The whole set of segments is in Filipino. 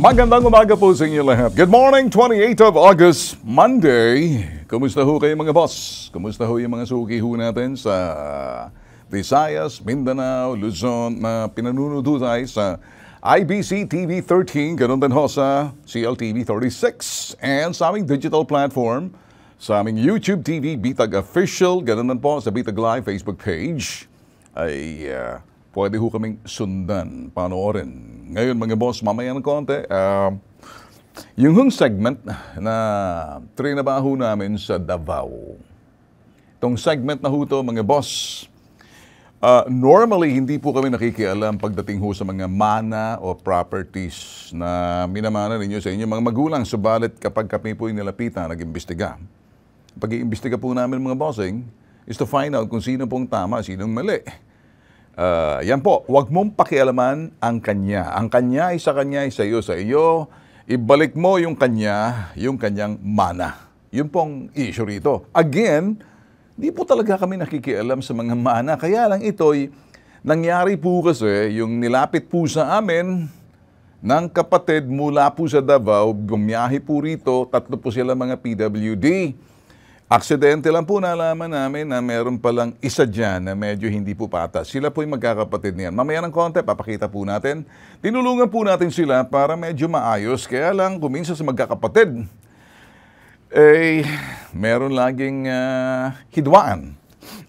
Magandang umaga po sa inyo lahat. Good morning, 28th of August, Monday. Kumusta ho kayo mga boss? Kumusta ho yung mga suki ho natin sa Visayas, Mindanao, Luzon na pinanunod ho tayo sa IBC TV 13, ganun din ho sa CLTV 36, and sa aming digital platform, sa aming YouTube TV, Bitag Official, ganun din po sa Bitag Live Facebook page, ay pwede ho kaming sundan, panoorin. Ngayon mga boss, mamaya ng konti, yung hong segment na trinabaho namin sa Davao. Itong segment na ho to mga boss, normally hindi po kami nakikialam pagdating ho sa mga mana o properties na minamana ninyo sa inyong mga magulang. Subalit kapag kami po yung nilapitan, nag-imbestiga. Pag-iimbestiga po namin mga bossing is to find out kung sino pong tama, sinong mali. Yan po, huwag mong pakialaman ang kanya. Ang kanya ay sa kanya, ay sa iyo, sa iyo. Ibalik mo yung kanya, yung kanyang mana. Yun pong issue rito. Again, di po talaga kami nakikialam sa mga mana. Kaya lang ito'y nangyari po kasi yung nilapit po sa amin ng kapatid mula po sa Davao, bumiyahe po rito, tatlo po sila mga PWD. Aksidente lang po nalaman namin na meron palang isa dyan na medyo hindi po patas. Sila po yung magkakapatid niyan. Mamaya ng konti, papakita po natin. Tinulungan po natin sila para medyo maayos. Kaya lang, kuminsan sa magkakapatid, meron laging hidwaan.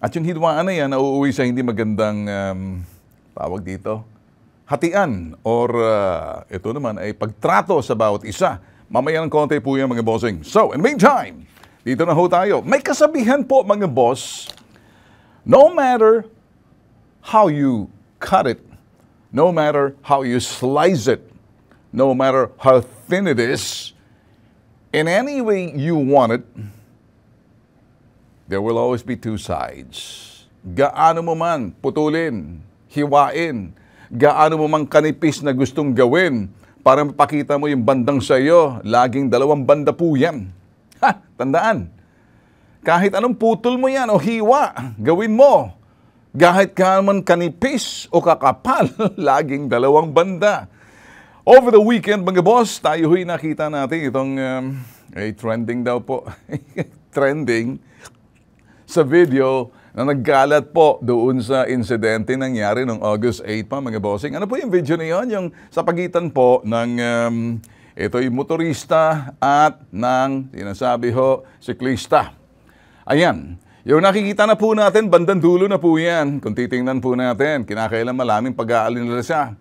At yung hidwaan na yan, nauuwi sa hindi magandang, tawag dito, hatian. Or ito naman ay pagtrato sa bawat isa. Mamaya ng konti po yan mga bossing. So, in the meantime, dito na ho tayo. May kasabihan po mga boss, no matter how you cut it, no matter how you slice it, no matter how thin it is, in any way you want it, there will always be two sides. Gaano mo man putulin, hiwain, gaano mo man kanipis na gustong gawin para mapakita mo yung bandang sa iyo, laging dalawang banda po yan. Ha! Tandaan, kahit anong putol mo yan o hiwa, gawin mo. Kahit ka man kanipis o kakapal, laging dalawang banda. Over the weekend, mga boss, tayo huy nakita natin itong trending daw po. Trending sa video na nagkalat po doon sa insidente nangyari noong August 8 pa, mga bossing. Ano po yung video na yun? Yung sa pagitan po ng ito'y motorista at ng sinasabi ho, siklista. Ayan, yung nakikita na po natin, bandang dulo na po yan. Kung titingnan po natin, kinakailan malaming pag-aalala siya.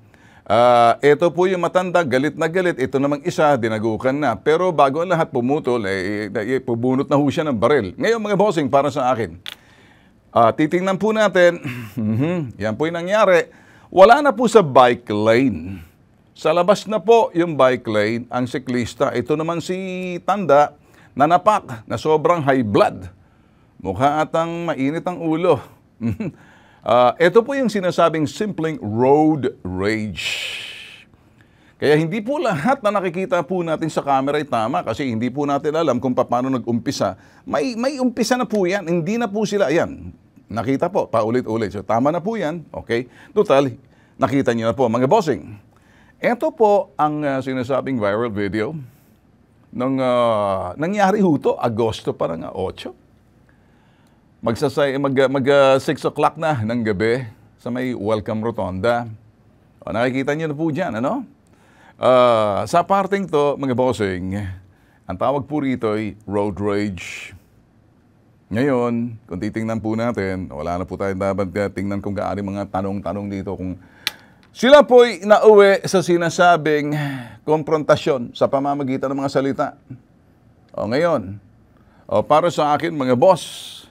Ito po yung matanda, galit na galit. Ito namang isa, dinagukan na. Pero bago ang lahat pumutol, pubunot na ho siya ng baril. Ngayon mga bossing, para sa akin, titingnan po natin, yan po yung nangyari. Wala na po sa bike lane. Sa labas na po yung bike lane, ang siklista. Ito naman si tanda na napak, na sobrang high blood. Mukha atang mainit ang ulo. Ito po yung sinasabing simpleng road rage. Kaya hindi po lahat na nakikita po natin sa camera ay tama kasi hindi po natin alam kung paano nag-umpisa. May umpisa na po yan, hindi na po sila. Ayan, nakita po, paulit-ulit. So tama na po yan, okay? Total, nakita niyo na po mga bossing. Ito po ang sinasabing viral video ng nangyari ho to, Agosto pa ng 8. Mag 6 o'clock na ng gabi sa may Welcome Rotonda. O, nakikita niyo na po dyan, ano? Sa parting to, mga bossing, ang tawag po rito ay road rage. Ngayon, kung titingnan po natin, wala na po tayong dapat tingnan kung gaano mga tanong-tanong dito kung sila po'y nauwi sa sinasabing konfrontasyon sa pamamagitan ng mga salita. O ngayon, para sa akin mga boss,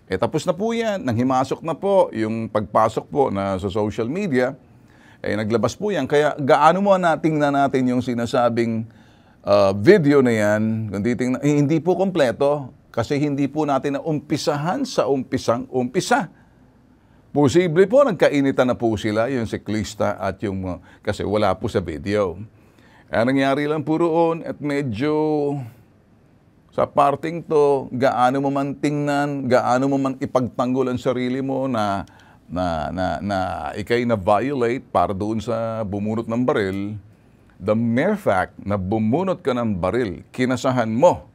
tapos na po yan, nang himasok na po yung pagpasok po na sa social media, naglabas po yan. Kaya gaano mo tingnan natin yung sinasabing video na yan, kung titingnan, hindi po kompleto kasi hindi po natin naumpisahan sa umpisang-umpisa. Posible po, nagkainitan na po sila, yung siklista at yung, kasi wala po sa video. Nangyari lang po roon at medyo sa parting to, gaano mo man tingnan, gaano mo man ipagtanggol ang sarili mo na ikay na violate para doon sa bumunot ng baril, The mere fact na bumunot ka ng baril, kinasahan mo.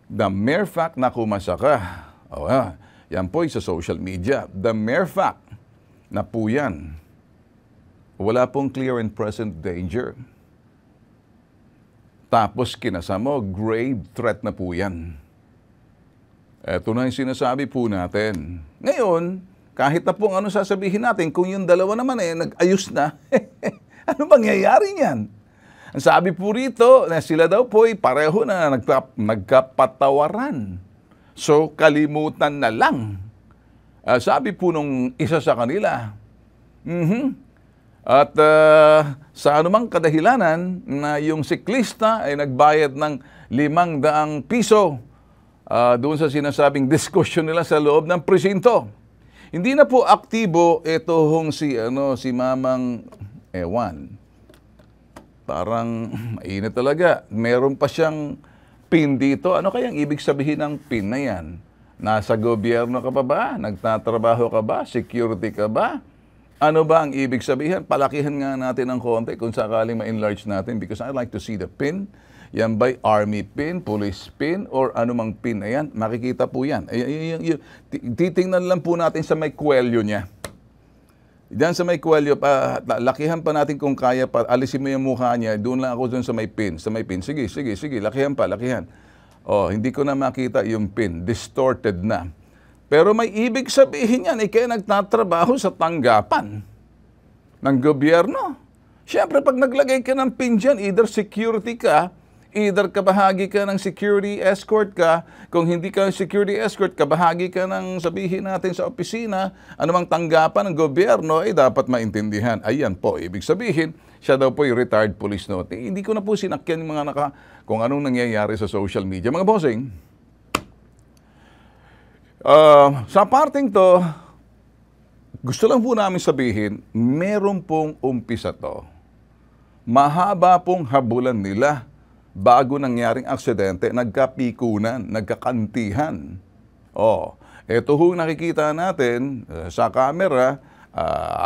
The mere fact na kumasa ka. Yan po sa social media. The mere fact na po yan. Wala pong clear and present danger. Tapos kinasa mo, grave threat na po yan. Ito na yung sinasabi po natin. Ngayon, kahit na po ano sasabihin natin, kung yung dalawa naman nag-ayos na, ano mangyayari niyan? Ang sabi po rito, na sila daw po pareho na nagkapatawaran. So, kalimutan na lang. Sabi po nung isa sa kanila, At sa anumang kadahilanan na yung siklista ay nagbayad ng 500 piso doon sa sinasabing diskusyon nila sa loob ng presinto. Hindi na po aktibo ito si Mamang Ewan. Parang mainit talaga. Meron pa siyang pin dito. Ano kayang ibig sabihin ng pin na yan? Nasa gobyerno ka pa ba? Nagtatrabaho ka ba? Security ka ba? Ano ba ang ibig sabihin? Palakihan nga natin ng konti kung sakaling ma-enlarge natin because I like to see the pin. Yan ba'y army pin, police pin, or anumang pin na yan? Makikita po yan. Titingnan lang po natin sa may kwelyo niya. Diyan sa may kwelyo, lakihan pa natin kung kaya pa. Alisin mo yung mukha niya. Doon lang ako dun sa may pin. Sa may pin. Sige. Lakihan pa, lakihan. Hindi ko na makita yung pin. Distorted na. Pero may ibig sabihin yan, kaya nagtatrabaho sa tanggapan ng gobyerno. Siyempre, pag naglagay ka ng pin dyan, either security ka, either kabahagi ka ng security escort ka, kung hindi ka security escort, kabahagi ka ng sabihin natin sa opisina, anumang tanggapan ng gobyerno, dapat maintindihan. Ayan po, ibig sabihin, siya daw po yung retired police note. Hindi ko na po sinakyan yung mga kung anong nangyayari sa social media. Mga bossing, sa parting to, gusto lang po namin sabihin, meron pong umpisa to. Mahaba pong habulan nila bago nangyaring aksidente, nagkapikunan, nagkakantihan. Ito ho nakikita natin sa camera,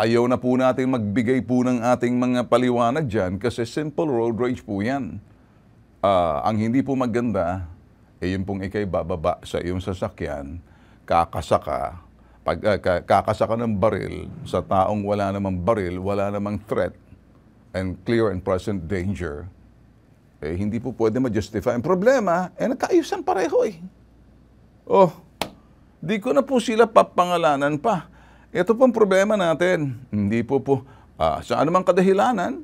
ayaw na po natin magbigay po ng ating mga paliwanag dyan kasi simple road rage po yan. Ang hindi po maganda, yung pong ikay bababa sa iyong sasakyan, kakasaka ng baril sa taong wala namang baril, wala namang threat and clear and present danger, hindi po pwede ma-justify. Ang problema, nagkaayusan pareho di ko na po sila papangalanan pa. Ito pong problema natin. Hindi po sa anumang kadahilanan,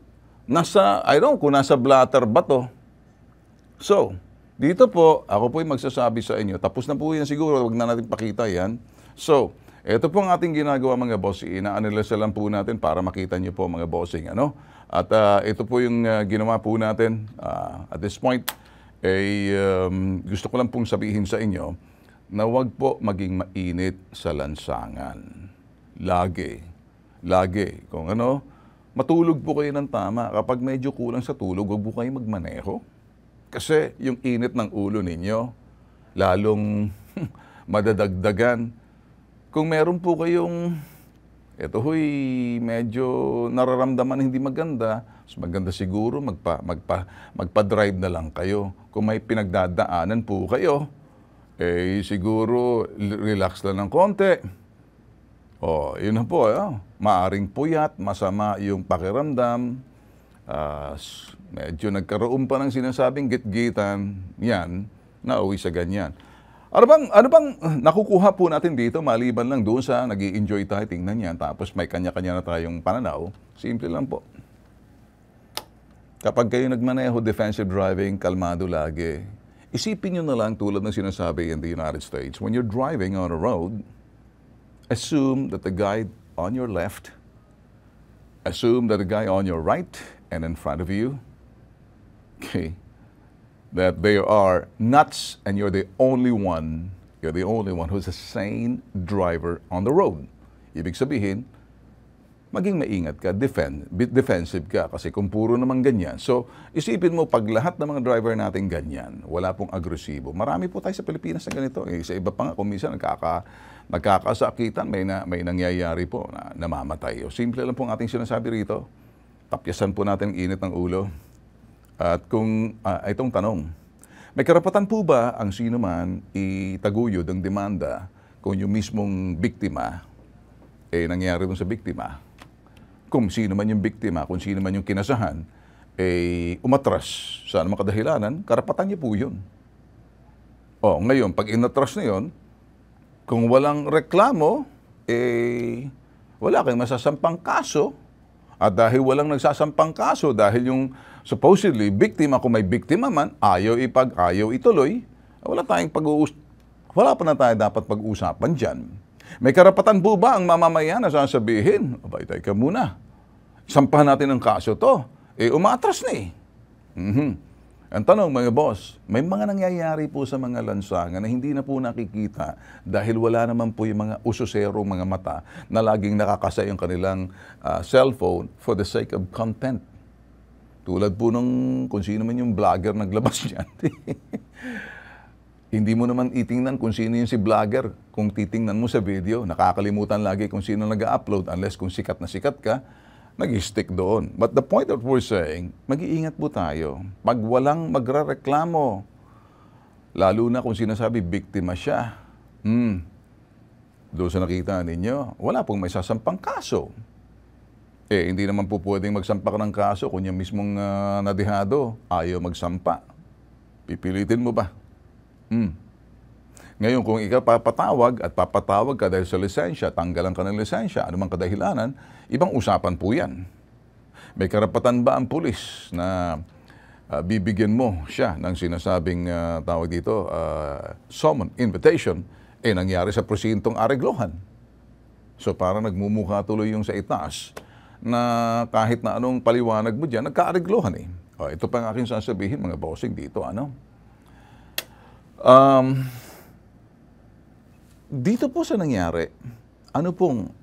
kung nasa blatter ba to. So, dito po, ako po yung magsasabi sa inyo. Tapos na po yan siguro, wag na natin pakita yan. So, ito po ang ating ginagawa mga bossing. Ina-analyze lang po natin para makita nyo po mga bossing. At ito po yung ginawa po natin. At this point, gusto ko lang pong sabihin sa inyo na wag po maging mainit sa lansangan. Lagi. Kung matulog po kayo ng tama. Kapag medyo kulang sa tulog, wag po kayo magmaneho. Kasi yung init ng ulo ninyo, lalong madadagdagan. Kung meron po kayong, medyo nararamdaman hindi maganda, mas maganda siguro magpa-drive na lang kayo. Kung may pinagdadaanan po kayo, siguro relax lang ng konti. Yun na po. Maaring puyat, masama yung pakiramdam, medyo nagkaroon pa ng sinasabing gitgitan, yan, nauwi sa ganyan. Ano bang nakukuha po natin dito maliban lang doon sa nag-i-enjoy tayo, tingnan yan, tapos may kanya-kanya na tayong pananaw? Simple lang po. Kapag kayo nagmaneho, defensive driving, kalmado lagi. Isipin nyo na lang tulad ng sinasabi in the United States, when you're driving on a road, assume that the guy on your left, assume that the guy on your right and in front of you, that they are nuts and you're the only one who's a sane driver on the road. Ibig sabihin, maging maingat ka, defensive ka, kasi kung puro naman ganyan. So, isipin mo, pag lahat ng mga driver natin ganyan, wala pong agresibo. Marami po tayo sa Pilipinas na ganito. Sa iba pa nga, kung minsan nagkakasakitan, may nangyayari po na namamatay. Simple lang pong ating sinasabi rito. Tapyasan po natin ang init ng ulo. At kung itong tanong, may karapatan po ba ang sino man itaguyod ang demanda kung yung mismong biktima, nangyayari dun sa biktima, kung sino man yung biktima, kung sino man yung kinasahan, umatras sa anumang kadahilanan, karapatan niya po yun. Ngayon, pag inatras na yun, kung walang reklamo, wala kayong masasampang kaso. At dahil walang nagsasampang kaso, dahil yung supposedly biktima, kung may biktima man, ayaw ituloy, wala pa na tayo dapat pag-usapan dyan. May karapatan po ba ang mamamayan na sasabihin, abay, teka muna, sampahan natin ang kaso to. Umatras na eh. Ang tanong, mga boss, may mga nangyayari po sa mga lansangan na hindi na po nakikita dahil wala naman po yung mga ususerong mga mata na laging nakakasay ang kanilang cellphone for the sake of content. Tulad po nung kung sino man yung vlogger naglabas niyan. Hindi mo naman itingnan kung sino yung si vlogger. Kung titingnan mo sa video, nakakalimutan lagi kung sino nag-upload unless kung sikat na sikat ka, nag-stick doon. But the point that we're saying, mag-iingat po tayo. Pag walang magrereklamo, lalo na kung sinasabi biktima siya, doon sa nakita ninyo, wala pong may sasampang kaso. Hindi naman po pwedeng magsampa ng kaso kung yung mismong nadihado ayaw magsampa. Pipilitin mo ba? Ngayon, kung ikaw papatawag ka dahil sa lisensya, tanggalan ka ng lisensya, anumang kadahilanan, ibang usapan po yan. May karapatan ba ang pulis na bibigyan mo siya ng sinasabing tawag dito, summon, invitation, nangyari sa presintong Arreglohan. So parang nagmumukha tuloy yung sa itaas na kahit na anong paliwanag mo dyan, nagka-Arreglohan eh. Ito pa ang aking sasabihin, mga bossing dito, dito po sa nangyari, ano pong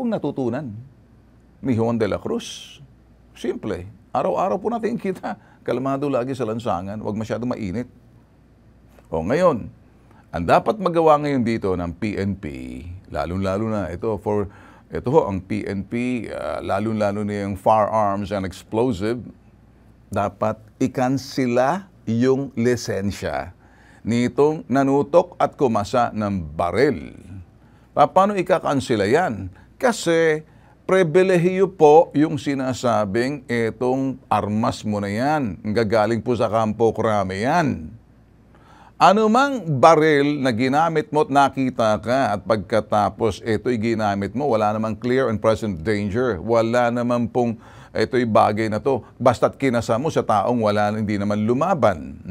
natutunan ni Juan de la Cruz? Simple. Araw-araw po natin kita. Kalmado lagi sa lansangan. Huwag masyadong mainit. Ngayon, ang dapat magawa ngayon dito ng PNP, lalong-lalo na ito ang PNP, lalong-lalo na yung firearms and explosive, dapat ikansila yung lisensya nitong nanutok at kumasa ng baril. Paano ikakansela yan? Kasi pribilehiyo po yung sinasabing itong armas mo na yan. Gagaling po sa kampo krame yan. Anumang baril na ginamit mo at nakita ka at pagkatapos ito'y ginamit mo, wala namang clear and present danger. Wala naman pong ito'y bagay na to. Basta't kinasa mo sa taong hindi naman lumaban.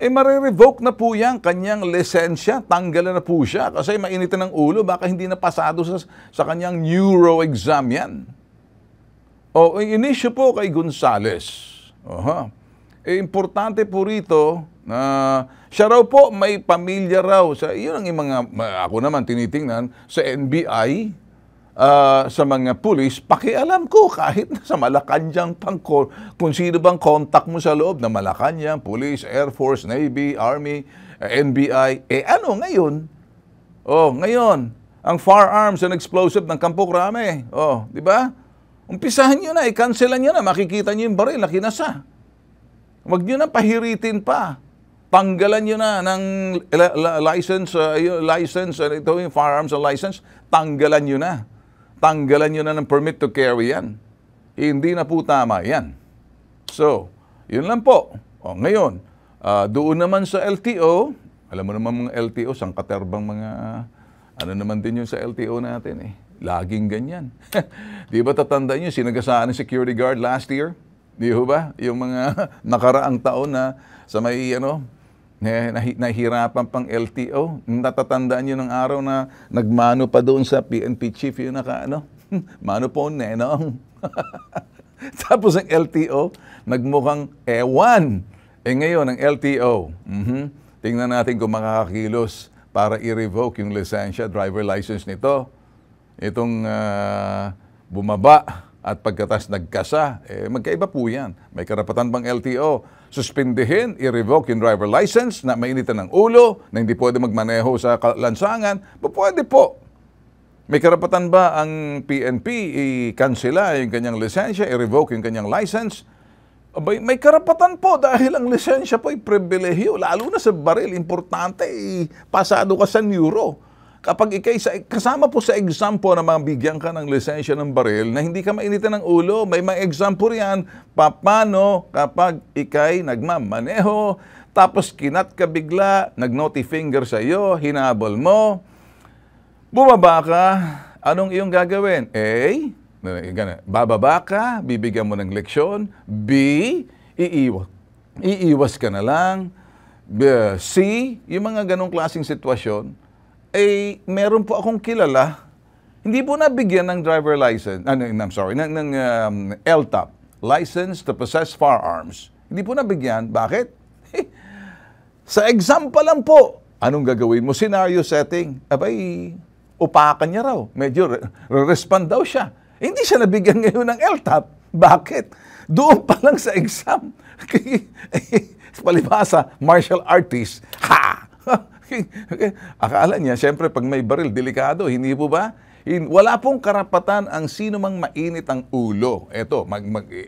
Mare-revoke na po yan, kanyang lisensya, tanggalan na po siya kasi mainitin ng ulo, baka hindi na pasado sa kanyang neuro exam yan. Inisyo po kay Gonzales. Importante po rito na siya raw po may pamilya raw. Yun ang ako naman tinitingnan sa NBI, sa mga pulis, pakialam ko kahit sa Malacanang kung sino bang contact mo sa loob na Malacanang, Police, Air Force, Navy, Army, NBI. Ngayon? Ngayon, ang firearms and explosive ng Campo Crame. Di ba? Umpisahan nyo na, i-cancelan nyo na, makikita nyo yung baril na kinasa. Huwag nyo na pahiritin pa. Tanggalan nyo na ng license, ito yung firearms and license, tanggalan nyo na. Tanggalan nyo na ng permit to carry yan. Hindi na po tama yan. So, yun lang po. Ngayon, doon naman sa LTO, alam mo naman mga LTO, sangkaterbang mga, naman din yun sa LTO natin eh. Laging ganyan. Di ba tatandaan nyo, sinagasaan ng security guard last year? Di ba? Yung mga nakaraang taon na sa may, nahihirapan pang LTO. Natatandaan nyo ng araw na nagmano pa doon sa PNP chief, yung mano po nenong. Tapos ang LTO, nagmukhang ewan. Ngayon, ang LTO, tingnan natin kung makakakilos para i-revoke yung lisensya, driver license nito. Itong bumaba at pagkatas nagkasa, magkaiba po yan. May karapatan bang LTO? Suspindihin, i-revoke yung driver license na mainitan ng ulo, na hindi pwede magmaneho sa lansangan, pwede po. May karapatan ba ang PNP i-cancela yung kanyang lisensya, i-revoke yung kanyang license? Abay, may karapatan po dahil ang lisensya po ay pribilehyo. Lalo na sa baril, importante, pasado ka sa neuro. Kapag kasama po sa exam po na mabigyan ka ng lisensya ng baril na hindi ka mainitin ng ulo, may mga exam po riyan, paano kapag ikay nagmamaneho, tapos kinat ka bigla, nag-naughty finger sa iyo, hinabol mo, bumaba ka, anong iyong gagawin? A, bababa ka, bibigyan mo ng leksyon. B, iiwas ka na lang. C, yung mga ganong klaseng sitwasyon, meron po akong kilala, hindi po nabigyan ng driver license, ng LTAP, License to Possess Firearms. Hindi po nabigyan. Bakit? Sa exam pa lang po, anong gagawin mo? Scenario setting. Abay, upakan niya raw. Medyo respond daw siya. Hindi siya nabigyan ngayon ng LTAP. Bakit? Doon pa lang sa exam. Palibhasa, martial artist. Ha! Akala niya, siyempre, pag may baril, delikado. Hindi po ba? Wala pong karapatan ang sino mang mainit ang ulo. Eto,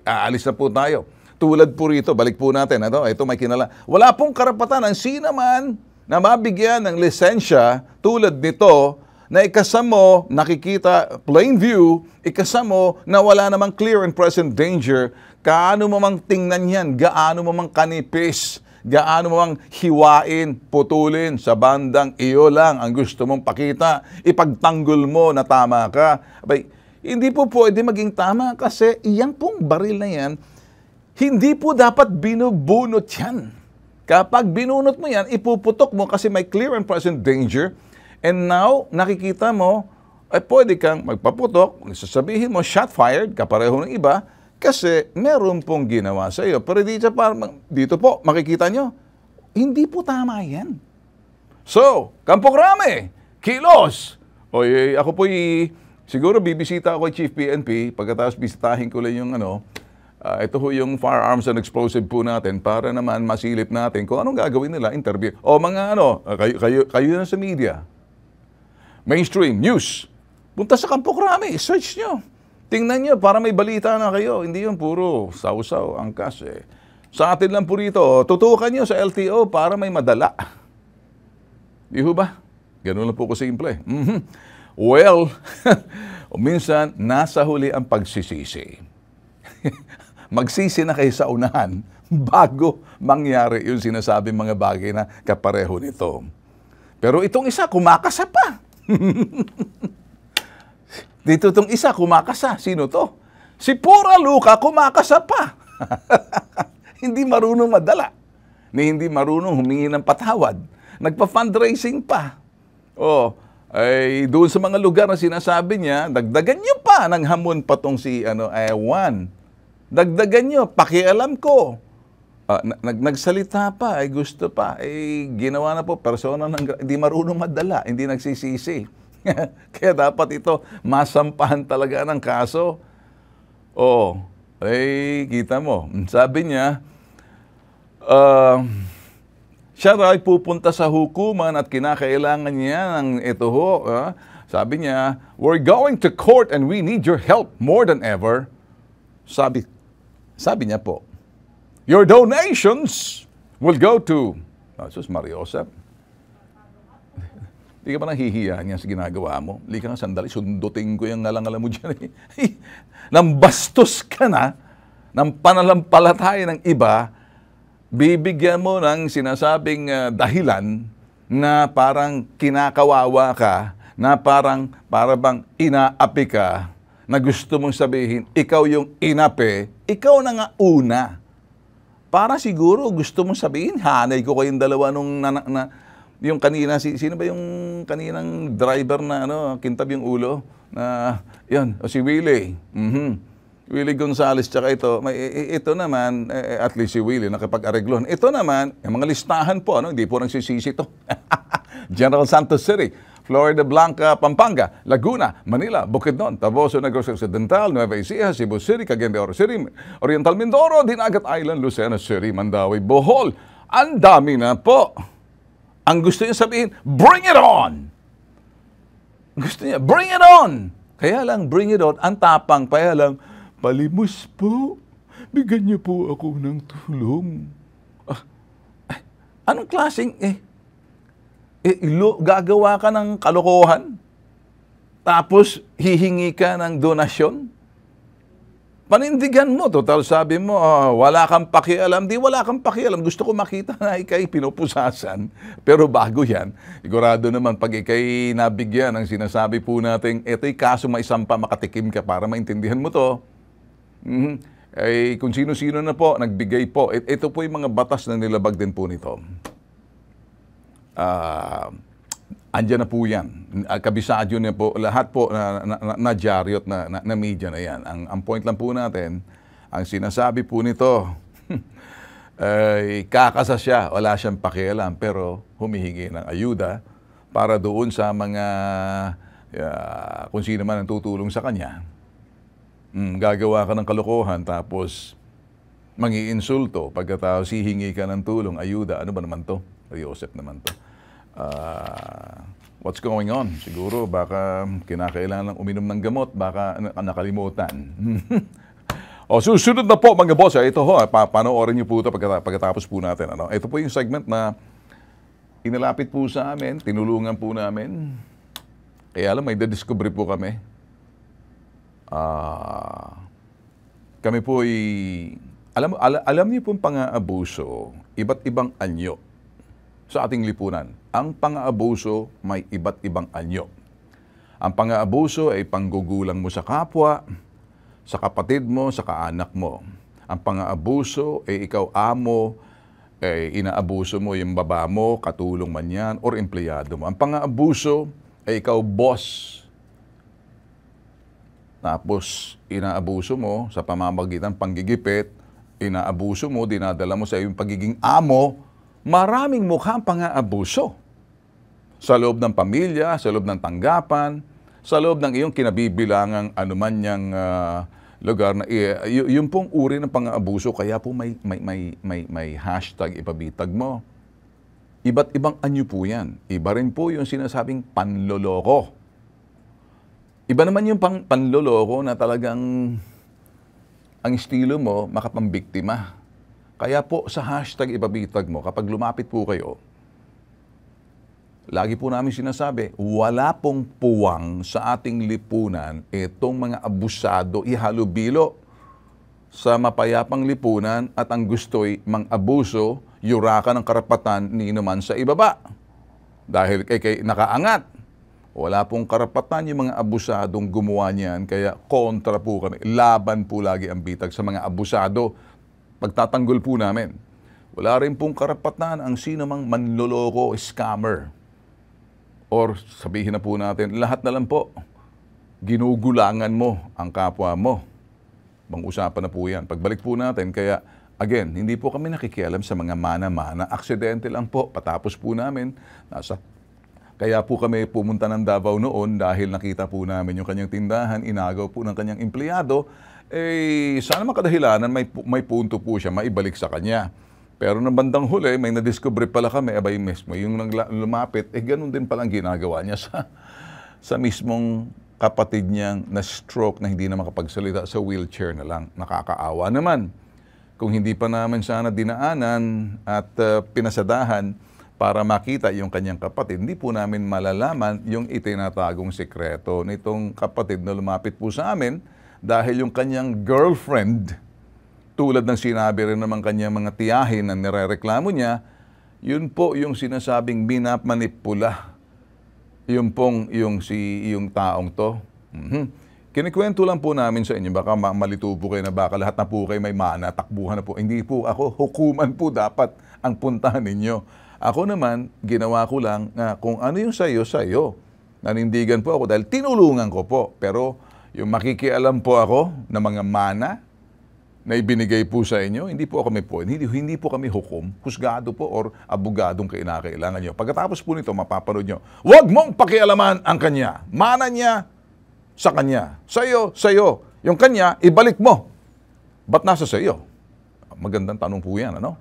aalis na po tayo. Tulad po rito, balik po natin. Ito may kinala. Wala pong karapatan ang sino man na mabigyan ng lisensya tulad nito na ikasamo, nakikita, plain view, ikasamo na wala namang clear and present danger, kaano mo mang tingnan yan, gaano mo mang kanipis, gaano mo mang hiwain, putulin sa bandang iyo lang ang gusto mong pakita, ipagtanggol mo na tama ka. Abay, hindi po pwede maging tama kasi iyang pong baril na yan, hindi po dapat binubunot yan. Kapag binunot mo yan, ipuputok mo kasi may clear and present danger. And now, nakikita mo, pwede kang magpaputok, sasabihin mo, shot fired, kapareho ng iba, kasi meron pong ginawa sa iyo. Pero dito po, makikita nyo, hindi po tama yan. So, Kampo Krame, kilos! Ako po siguro bibisita ako kay Chief PNP, pagkatapos bisitahin ko lang yung ito ho yung firearms and explosive po natin para naman masilip natin kung anong gagawin nila, interview. O mga kayo na sa media. Mainstream news. Punta sa Kampo Krame, search nyo. Tingnan nyo, para may balita na kayo. Hindi yun puro saw-saw, angkas eh. Sa atin lang po rito, tutukan nyo sa LTO para may madala. Di ho ba? Ganun lang po ko simple. Well, minsan, nasa huli ang pagsisisi. Magsisi na kayo sa unahan bago mangyari yung sinasabing mga bagay na kapareho nito. Pero itong isa, kumakasa pa. Dito itong isa, kumakasa. Sino to? Si Pura Luca, kumakasa pa. Hindi marunong madala. Hindi marunong humingi ng patawad. Nagpa-fundraising pa. Doon sa mga lugar na sinasabi niya, dagdagan niyo pa ng hamon pa tong si Juan. Dagdagan niyo, pakialam ko. Nagsalita pa, gusto pa, ginawa na po, persona hindi marunong madala, hindi nagsisisi. Kaya dapat ito, masampahan talaga ng kaso. Kita mo, sabi niya, siya ay pupunta sa hukuman at kinakailangan niya ng ito ho. Sabi niya, we're going to court and we need your help more than ever. Sabi niya po, your donations will go to, Sus Mariosep. Hindi ka ba nahihiya niya sa ginagawa mo? Hindi ka nga sandali, sundutin ko yung ngalang-ngalang mo dyan. Nang bastos ka na, ng panalampalataya ng iba, bibigyan mo ng sinasabing dahilan na parang kinakawawa ka, na para bang inaapi ka, na gusto mong sabihin, ikaw yung inapi, ikaw na nga una. Para siguro gusto mong sabihin, hanay ko kayong dalawa nung yung kanina, sino ba yung kaninang driver na kintab yung ulo? Si Willie. Willie Gonzales, tsaka ito naman, at least si Willie nakapag-areglohan. Ito naman, yung mga listahan po, hindi po nagsisisi ito. General Santos City, Florida Blanca, Pampanga, Laguna, Manila, Bukidnon, Taboso, Negros Occidental, Nueva Ecija, Cebu City, Cagayan de Oro City, Oriental Mindoro, Dinagat Island, Lucena City, Mandawi, Bohol. Ang dami na po. Ang gusto niyo sabihin, bring it on! Gusto niya, bring it on! Kaya lang, bring it on, ang tapang, kaya lang, palimos po, bigyan niyo po ako ng tulong. Anong klaseng, gagawa ka ng kalokohan, tapos hihingi ka ng donasyon? Panindigan mo, total sabi mo, wala kang pakialam. Di wala kang pakialam. Gusto ko makita na ikay pinupusasan. Pero bago yan, sigurado naman pag ikay nabigyan ng sinasabi po natin, ito'y kaso maisampa, makatikim ka para maintindihan mo to. Kung sino-sino na po, nagbigay po. Ito po yung mga batas na nilabag din po nito. Andyan na po yan. Kabisado niya po, lahat po na dyaryo at na media na yan. Ang point lang po natin, ang sinasabi po nito, kakasa siya, wala siyang pakialam, pero humihingi ng ayuda para doon sa mga, kung sino man ang tutulong sa kanya. Gagawa ka ng kalokohan, tapos mangi-insulto, pagkatapos hihingi ka ng tulong, ayuda, ano ba naman to? Joseph naman to. What's going on? Siguro baka kinakailangan lang uminom ng gamot, baka nakalimutan. Susunod na po mga boss. Ito ho, panoorin niyo po ito pagkatapos po natin. Ito po yung segment na inilapit po sa amin, tinulungan po namin. Kaya alam, may discovery po kami. Kami po alam niyo po yung pang-aabuso, iba't ibang anyo sa ating lipunan. Ang pang-aabuso may iba't ibang anyo. Ang pang-aabuso ay panggugulang mo sa kapwa, sa kapatid mo, sa kaanak mo. Ang pang-aabuso ay ikaw amo, inaabuso mo yung baba mo, katulong man yan, or empleyado mo. Ang pang-aabuso ay ikaw boss. Tapos inaabuso mo sa pamamagitan panggigipit, inaabuso mo, dinadala mo sa iyong pagiging amo. Maraming mukhang pang-aabuso. Sa loob ng pamilya, sa loob ng tanggapan, sa loob ng iyong kinabibilangang anuman niyang lugar na yung pong uri ng pang-aabuso, kaya po may hashtag ipabitag mo. Iba't ibang anyo po yan. Iba rin po yung sinasabing panloloko. Iba naman yung panloloko na talagang ang estilo mo makapambiktima. Kaya po sa hashtag ipabitag mo, kapag lumapit po kayo, lagi po namin sinasabi, wala pong puwang sa ating lipunan itong mga abusado ihalubilo sa mapayapang lipunan at ang gusto'y mang-abuso, yurakan ng karapatan ni naman sa ibaba. Dahil kay nakaangat. Wala pong karapatan yung mga abusadong gumawa niyan, kaya kontra po kami. Laban po lagi ang bitag sa mga abusado. Pagtatanggol po namin. Wala rin pong karapatan ang sino mang manloloko, scammer. Or sabihin na po natin, lahat na lang po, ginugulangan mo ang kapwa mo. Bang-usapan na po yan. Pagbalik po natin, kaya again, hindi po kami nakikialam sa mga mana-mana. Aksidente lang po, patapos po namin. Kaya po kami pumunta ng Davao noon dahil nakita po namin yung kanyang tindahan, inagaw po ng kanyang empleyado. Sana makadahilanan, may punto po siya, maibalik sa kanya. Pero nang bandang huli, may na-discover pala kami, abay mismo, yung lumapit, ganun din palang ginagawa niya sa mismong kapatid niyang na-stroke na hindi na makapagsalita, sa wheelchair na lang. Nakakaawa naman. Kung hindi pa namin sana dinaanan at pinasadahan para makita yung kanyang kapatid, hindi po namin malalaman yung itinatagong sekreto nitong kapatid na lumapit po sa amin. Dahil yung kanyang girlfriend, tulad ng sinabi rin naman kanyang mga tiyahin na nirereklamo niya, yun po yung sinasabing minamanipula. Yung taong to. Kinikwento lang po namin sa inyo, baka malito po kayo na baka lahat na po kayo may mana, takbuhan na po. Hindi po ako, hukuman po dapat ang puntahan ninyo. Ako naman, ginawa ko lang kung ano yung sayo. Nanindigan po ako dahil tinulungan ko po. Pero yung makikialam po ako na mga mana na ibinigay po sa inyo, hindi po kami hukom, husgado po or abogadong kinakailangan nyo. Pagkatapos po nito, mapapanood nyo, huwag mong pakialaman ang kanya. Mana niya sa kanya. Sa'yo. Yung kanya, ibalik mo. Ba't nasa sa'yo? Magandang tanong po yan, ano?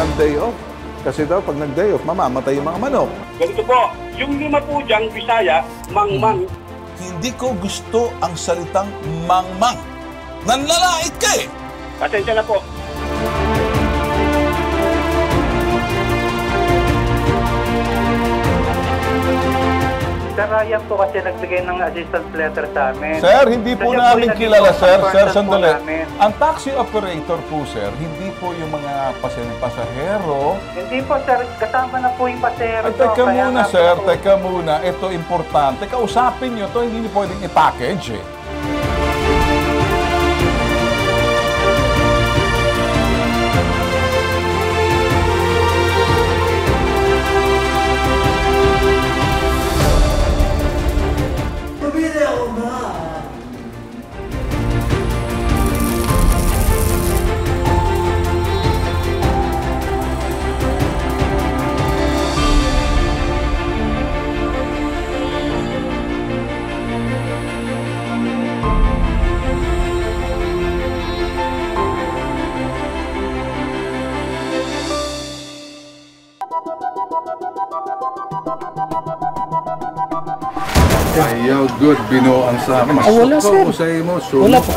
walang day off. Kasi daw, pag nag-day off, mamamatay yung mga manok. Ganito po, yung 5 po diyang Bisaya, mangmang. Hindi ko gusto ang salitang mangmang. Nanlalait ka eh! Pasensya na po. Sir Ryan po kasi nagbigay ng assistance letter sa amin. Sir, hindi po Kasi namin yung kilala, sir. Sir, important po sandali. namin. Ang taxi operator po, sir, hindi po yung mga pasahero. Hindi po sir, kasama na po yung pasero. Ay, teka Kaya muna, nga sir. po, Teka muna. Ito, importante. Kausapin nyo to, hindi nyo pwedeng i-package eh. Ayaw, good. Binuang sa akin. wala, sir. Wala po.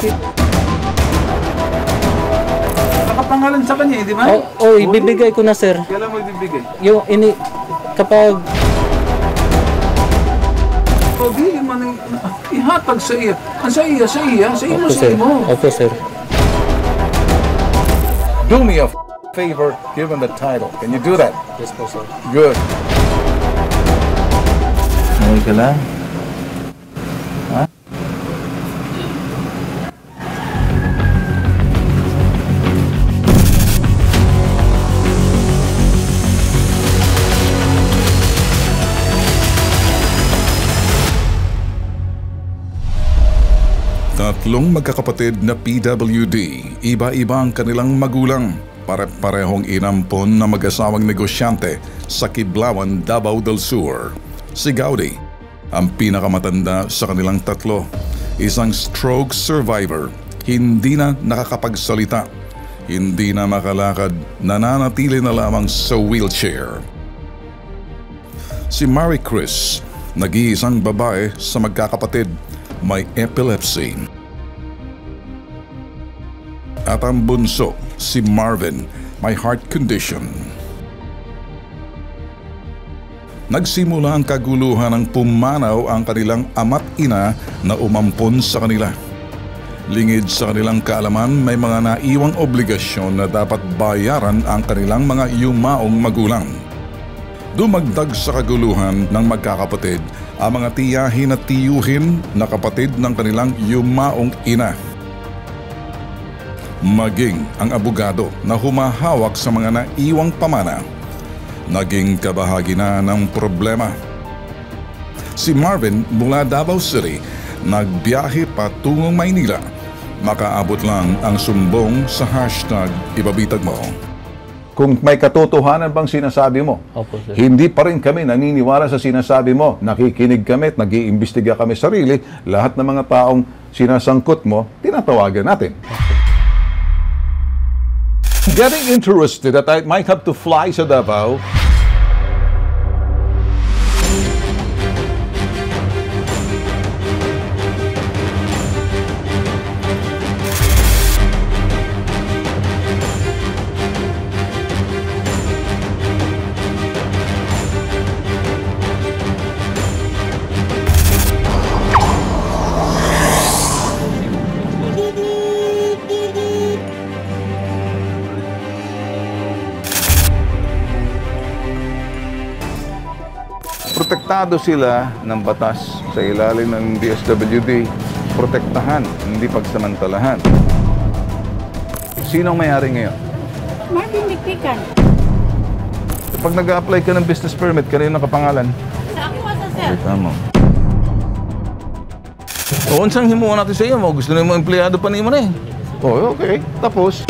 Nakapangalan sa kanya, di ba? Ibibigay ko na, sir. Kailan mo ibibigay? Kapag O, di man ihatag sa iya. Sa iya. Sa iyo Opo, sa sir. iyo. Opo, sir. Do me a favor, given the title. Can you do that? Yes po, sir. Good. Okay ka lang? Ha? Tatlong magkakapatid na PWD, iba-iba ang kanilang magulang. Pare-parehong inampon na mag-asawang negosyante sa Kiblawan, Davao del Sur. Si Gaudi, ang pinakamatanda sa kanilang tatlo. Isang stroke survivor, hindi na nakakapagsalita, hindi na makalakad, nananatili na lamang sa wheelchair. Si Marie Chris, nag-iisang babae sa magkakapatid, may epilepsy. At ang bunso, si Marvin, may heart condition. Nagsimula ang kaguluhan ng pumanaw ang kanilang ama't ina na umampon sa kanila. Lingid sa kanilang kaalaman, may mga naiwang obligasyon na dapat bayaran ang kanilang mga yumaong magulang. Dumagdag sa kaguluhan ng magkakapatid ang mga tiyahin at tiyuhin na kapatid ng kanilang yumaong ina. Maging ang abogado na humahawak sa mga naiwang pamana, naging kabahagi na ng problema. Si Marvin mula Davao City, nagbiyahe patungong Maynila. Makaabot lang ang sumbong sa hashtag Ibabitag Mo. Kung may katotohanan bang sinasabi mo, Opo, sir. hindi pa rin kami naniniwala sa sinasabi mo. Nakikinig kami at nag-iimbestiga kami sarili. Lahat ng mga taong sinasangkot mo, tinatawagan natin. Getting interested that I might have to fly sa Davao. Protektado sila ng batas sa ilalim ng DSWD. Protektahan, hindi pagsamantalahan. Sino ang may-ari ngayon? Marvin Dikdikan. Pag nag-a-apply ka ng business permit, kanino nakapangalan? Sa ako asa, sir. Tama. O, unsang himuha natin sa iyo mo? Gusto na yung mga empleyado pa niyo mo na eh. O, okay. Tapos?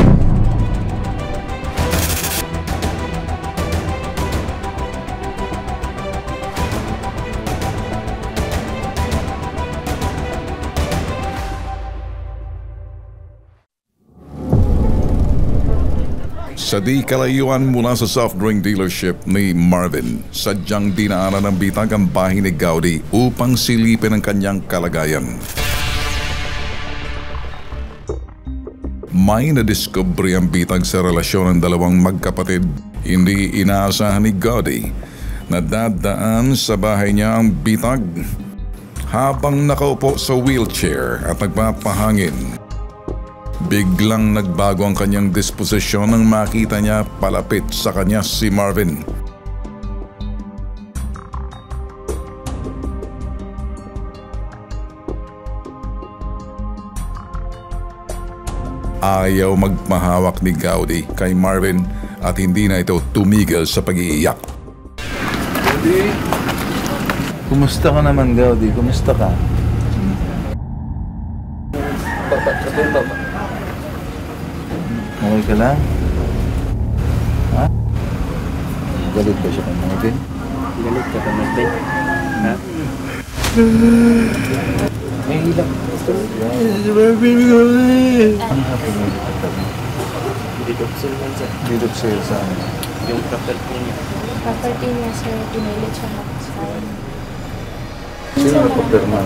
Sa di kalayuan mula sa soft drink dealership ni Marvin, sadyang dinaanan ng bitag ang bahay ni Gaudi upang silipin ang kanyang kalagayan. May nadiskubre ang bitag sa relasyon ng dalawang magkapatid. Hindi inaasahan ni Gaudi na dadaan sa bahay niya ang bitag habang nakaupo sa wheelchair at nagpapahangin. Biglang nagbago ang kanyang disposisyon nang makita niya palapit sa kanya si Marvin. Ayaw magpahawak ni Gaudi kay Marvin at hindi na ito tumigil sa pag-iiyak. Gaudi, kumusta ka naman, Gaudi? Kumusta ka? Okay ka lang? Ha? Galit ba siya kay Marvin? Galit ka kami, Ben. Ha? May hilak. Ang happy mo. Dito ko sila sir. Dito sa'yo sa amin. Yung property niya. Property niya, sir, pinilit siya mag-sign. Sino nagpapirma?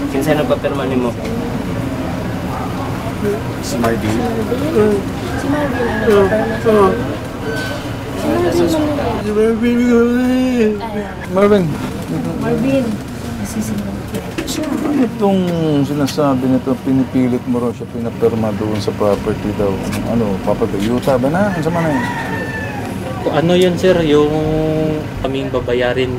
Kinsa nagpapirma ni mo? Si Marvin? Si Marvin ang nagpapirma sa Marvin! Marvin. Nasisinong siya. Ano itong sinasabi nito? Pinipilit mo rin siya pinapirma doon sa property daw. Ano, papagayuta ba na? Ang sama na yun? Ano yun sir, yung kaming babayarin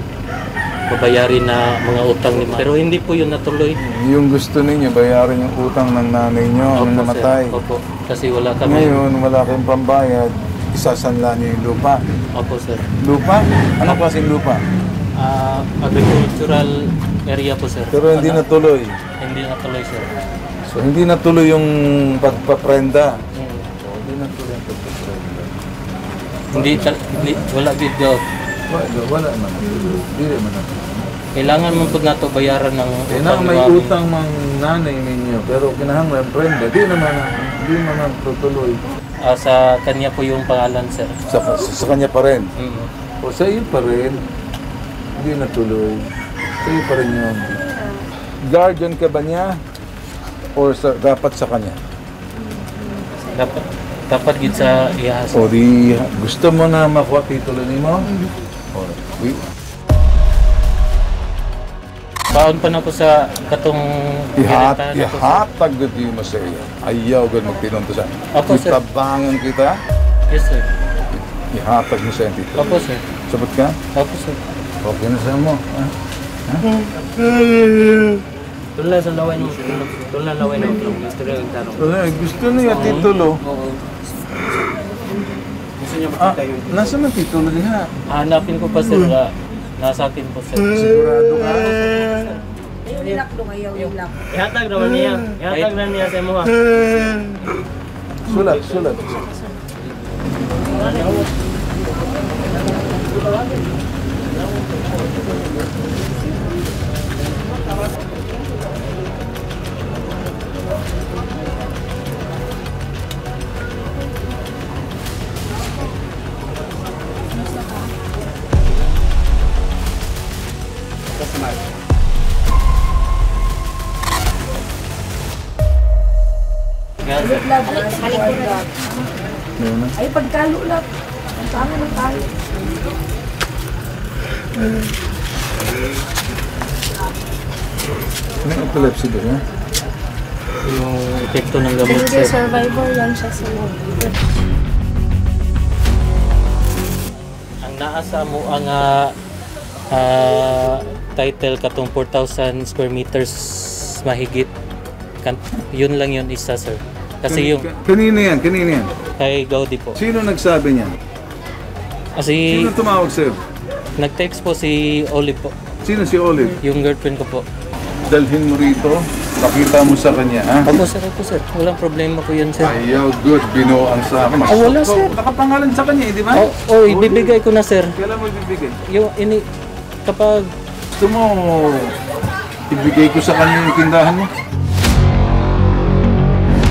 na mga utang ni Pero hindi po yun natuloy. Yung gusto ninyo, bayaran yung utang ng nanay nyo, ang namatay. Sir. Opo, kasi wala kami. Ngayon, wala kayong pambayad, isasanla niyo yung lupa. Opo sir. Lupa? Anong klaseng lupa? Agricultural area po sir. Pero hindi natuloy. Hindi natuloy sir. So, hindi natuloy yung pagpaprenda. So, hindi natuloy yung pagpaprenda. Wala video. Wala man. Hindi man natuloy. Kailangan mo po nato bayaran ng Kailangan may ni Mami. utang mang nanay ninyo, pero kinahanglan prenda. Di naman tutuloy. Sa kanya po yung pangalan sir. Sa kanya pa rin. Mm. O sa iyo pa rin, hindi natuloy. Sa iyo pa rin yun. Guardian ka ba niya? O dapat sa kanya? Dapat gid sa ihas. O di, gusto mo na makuha titulo ni mo? O, Baon pa na po sa katong ginatahan na po, sir. ihatag gud mo sa iyo. Ayaw gud magtinunto sa. Opo, sir. Itabangan kita, Yes sir. ihatag mo sa iyo titulo. Opo sir. Sabot ka? Opo sir. Okay na sa mo. Ha? Tulan sa laway mo. Tulan laway na utang. Istorya ng tarong. Wala, gusto niya titulo. Gusto niya makita yun. Nasa man titulo din ha? Hanapin ko pa sir. Nasa akin po sir. Sigurado ka? Ihatag naman niya. Ihatag na niya sa mo ha. Sulat. Ay, pagkalo lang. Ang tama ng tayo. May epilepsy ba siya? Yung epekto ng gamot Dengue sir. survivor yan siya sa loob. Ang naasa mo ang title katong 4,000 square meters mahigit. Yun lang yun isa sir. Kasi yung Kanina yan. kay Gaudi po. Sino nagsabi niya? Kasi Sino tumawag sa'yo? nag-text po si Olive po. Sino si Olive? Yung girlfriend ko po. Dalhin mo rito, pakita mo sa kanya, ha? Opo sir. Walang problema po yun sir. Ayaw, good, binuang sa akin. Wala, sir. Nakapangalan sa kanya, di ba? Ibibigay ko na sir. Kailan mo ibibigay? Kapag Gusto mo, ibigay ko sa kanya yung tindahan mo?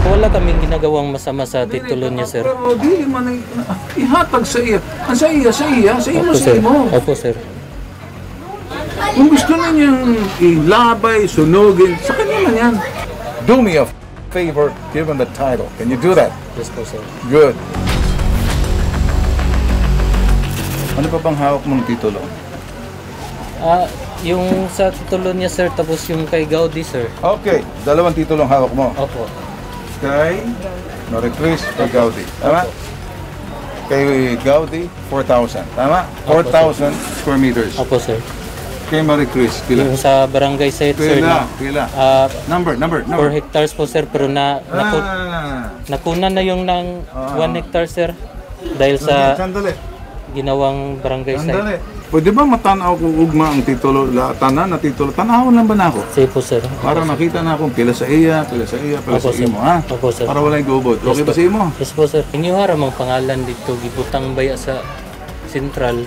Wala kaming ginagawang masama sa titulo niya, sir. Pero di man ihatag sa iya. Sa iya, sa imo, Opo, sa sir. imo. Opo, sir. Kung gusto na niyang ilabay, sunugin, sa kanya man yan. Do me a favor, give him the title. Can you do that? Yes po, sir. Good. Ano pa bang hawak mong titulo? Yung sa titulo niya, sir, tapos yung kay Gaudi, sir. Okay, dalawang titulong hawak mo. Opo. Kay Marie Chris o Gaudi. Tama? Kay Gaudi, 4,000. Tama? 4,000 square meters. Opo, sir. Kay Marie Chris, pila? Yung sa barangay site, sir, Pila? na Pila? 4 4 hectares po, sir, pero nakunan na yung ng 1 hectare, sir. Dahil sa Sandali. ginawang barangay site. Sandali. Pwede ba matanaw ko ugma ang titulo, tanan na titulo? Tanahon lang ba na ako? Sige po, sir. Para makita na akong pila sa iya, pila sa Opo, sa sir. imo, ha? Opo, sir. Para walang gubot. Okay ba sa imo? Yes po, sir. Inyo haram ang pangalan dito, gibutang baya sa Central.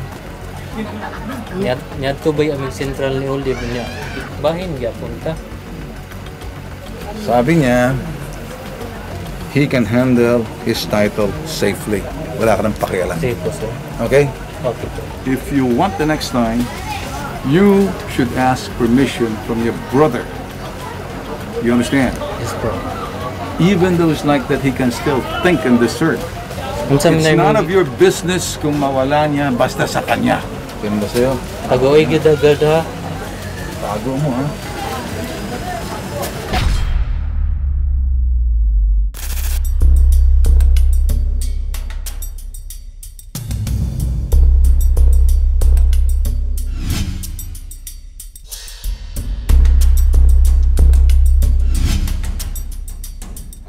Nyad ko baya aming Central ni Olive niya. Bahin, gyapon ta. Sabi niya, he can handle his title safely. Wala ka nang pakialam. Sige po, sir. Okay? Okay po. If you want the next time, you should ask permission from your brother. You understand? Yes po. Even though it's like that, he can still think and discern. Unsa man It's na none of your business kung mawala niya basta sa kanya. Ganun ba sa'yo? Tagoy gid agad, ha. Tago mo, ha?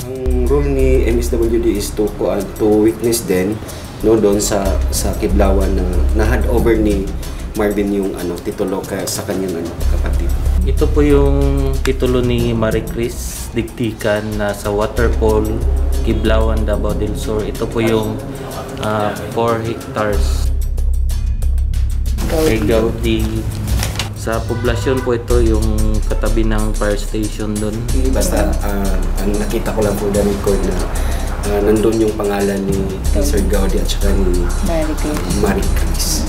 Ang role ni MSWD is to witness din no doon sa Kidlawan na na-hand over ni Marvin yung titulo sa kanyang kapatid. Ito po yung titulo ni Marie Chris Diktikan na sa Waterfall, Kiblawan, Davao del Sur. Ito po yung 4 hectares. Kay Gaudi. Sa poblasyon po ito yung katabi ng fire station doon. Basta ang nakita ko lang po na record na nandun yung pangalan ni Sir Gaudi at saka ni Marie Chris.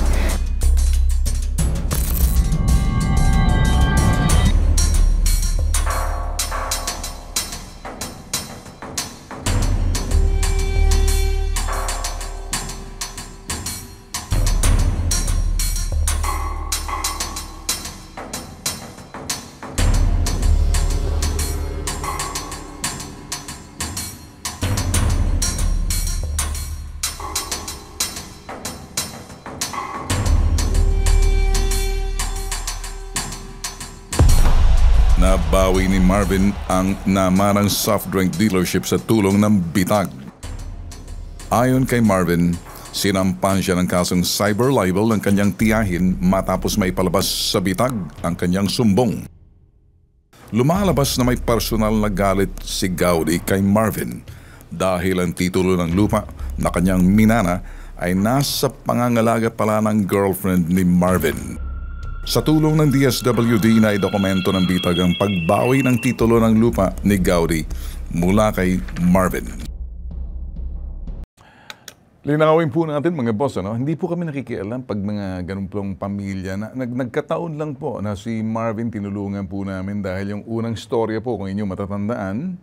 Nabawi ni Marvin ang namanang soft drink dealership sa tulong ng bitag. Ayon kay Marvin, sinampan siya ng kasong cyber libel ng kanyang tiyahin matapos may palabas sa bitag ang kanyang sumbong. Lumalabas na may personal na galit si Gaudi kay Marvin dahil ang titulo ng lupa na kanyang minana ay nasa pangangalaga pala ng girlfriend ni Marvin. Sa tulong ng DSWD na idokumento ng bitag ang pagbawi ng titulo ng lupa ni Gaudi mula kay Marvin. Linawin po natin mga boss, hindi po kami nakikialam pag mga ganun pong pamilya na nagkataon lang po na si Marvin tinulungan po namin dahil yung unang storya po kung inyo matatandaan,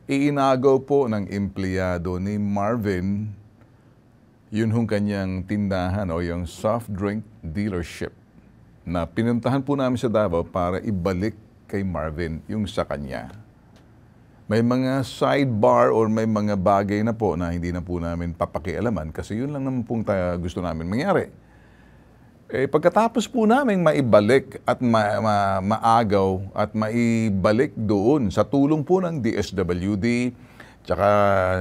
iinagaw po ng empleyado ni Marvin yun hong kanyang tindahan o yung soft drink dealership na pinuntahan po namin sa Davao para ibalik kay Marvin yung sa kanya. May mga sidebar or may mga bagay na po na hindi na po namin papakialaman kasi yun lang naman pong gusto namin mangyari. Pagkatapos po namin maibalik at maagaw at maibalik doon sa tulong po ng DSWD, tsaka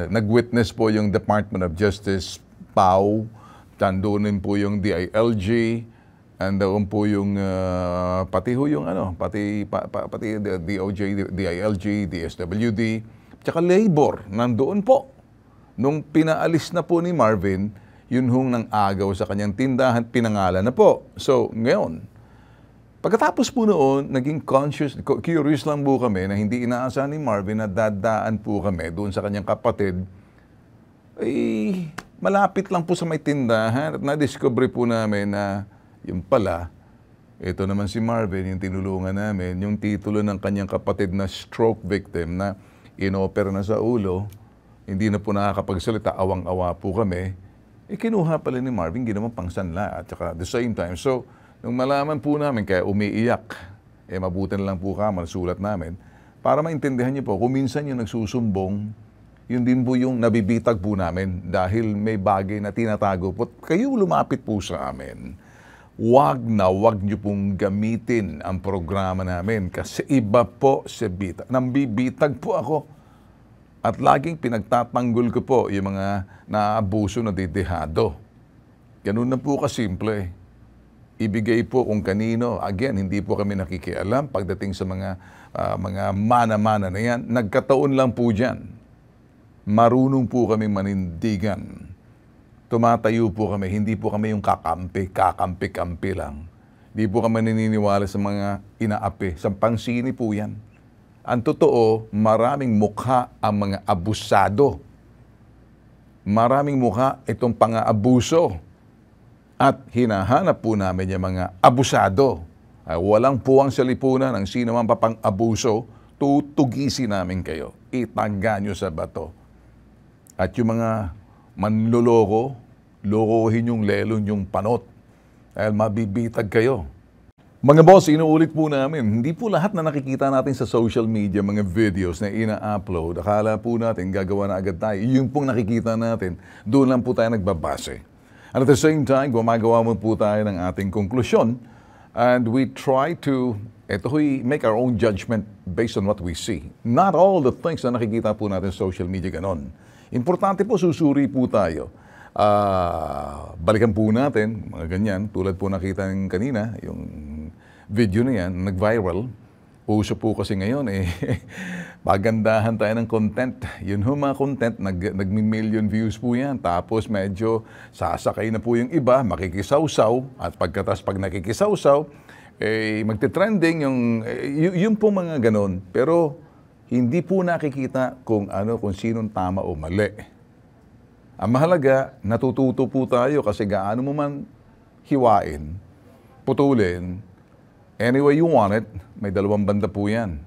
nag-witness po yung Department of Justice, PAW, tandunin po yung DILG, and doon po yung pati DOJ, DILG, DSWD, tsaka labor nandoon po. Nung pinaalis na po ni Marvin, yun hong nang agaw sa kanyang tindahan, pinangalan na po. So, ngayon, Pagkatapos po noon, naging curious lang po kami na hindi inaasahan ni Marvin na dadaan po kami doon sa kanyang kapatid. Ay, malapit lang po sa may tindahan at na-discover po namin na yung pala, ito naman si Marvin, yung tinulungan namin, yung titulo ng kanyang kapatid na stroke victim na inopera na sa ulo, hindi na po nakakapagsalita, awang-awa po kami. Kinuha pala ni Marvin, ginawang pangsanla at saka at the same time. So, nung malaman po namin, kaya umiiyak, mabuti na lang po sulat namin, para maintindihan niyo po, kung minsan yung nagsusumbong, yun din po yung nabibitag po namin dahil may bagay na tinatago po. Kayo lumapit po sa amin. Wag niyo pong gamitin ang programa namin kasi iba po si bitag. Nambibitag po ako. At laging pinagtatanggol ko po yung mga naabuso na didehado. Ganun na po kasimple. Ibigay po kung kanino. Again, hindi po kami nakikialam pagdating sa mga mana-mana na yan. Nagkataon lang po dyan. Marunong po kami manindigan. Tumatayo po kami, hindi po kami yung kakampi lang. Hindi po kami naniniwala sa mga inaapi. Sa pangsini po yan. Ang totoo, maraming mukha ang mga abusado. Maraming mukha itong pang-aabuso. At hinahanap po namin yung mga abusado. Walang puwang sa lipunan ng sino man papang-abuso, tutugisin namin kayo. Itangga nyo sa bato. At yung mga manloloko, lokohin yung lelon yung panot. Dahil mabibitag kayo. Mga boss, inuulit po namin, hindi po lahat na nakikita natin sa social media, mga videos na ina-upload, akala po natin gagawa na agad tayo. Yung pong nakikita natin, doon lang po tayo nagbabase. And at the same time, gumagawa mo po tayo ng ating konklusyon. And we try to, make our own judgment based on what we see. Not all the things na nakikita po natin sa social media ganon. Importante po, susuri po tayo. Balikan po natin, mga ganyan, tulad po nakita ng kanina, yung video na yan, nag-viral. Uso po kasi ngayon, pagandahan tayo ng content. Yun ho mga content, nag-million views po yan. Tapos medyo sasakay na po yung iba, makikisawsaw. At pag nakikisawsaw, magte-trending yung po mga ganon. Pero hindi po nakikita kung sinong tama o mali. Ang mahalaga, natututo po tayo kasi gaano mo man hiwain, putulin, any way you want it, may dalawang banda po yan.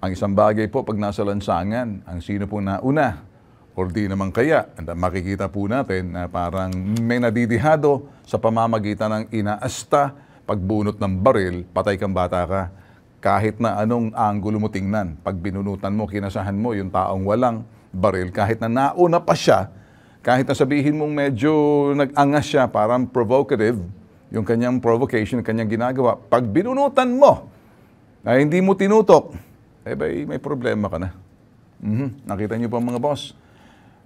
Ang isang bagay po pag nasa lansangan, ang sino po nauna, or di naman kaya, makikita po natin na parang may nadidihado sa pamamagitan ng inaasta, pagbunot ng baril, patay kang bata ka. Kahit na anong anggulo mo tingnan, pag binunutan mo, kinasahan mo yung taong walang baril, kahit na nauna pa siya, kahit na sabihin mong medyo nag-angas siya, parang provocative, yung kanyang provocation, kanyang ginagawa, pag binunutan mo, na hindi mo tinutok, may problema ka na. Nakita niyo po mga boss.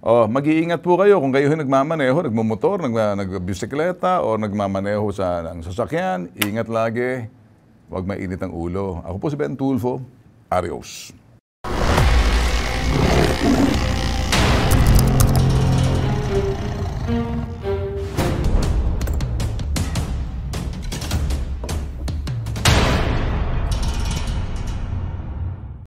Mag-iingat po kayo kung kayo nagmamaneho, nagmumotor, nagbisikleta, o nagmamaneho ng sasakyan, ingat lagi. Huwag mainit ang ulo. Ako po si Ben Tulfo. Adios.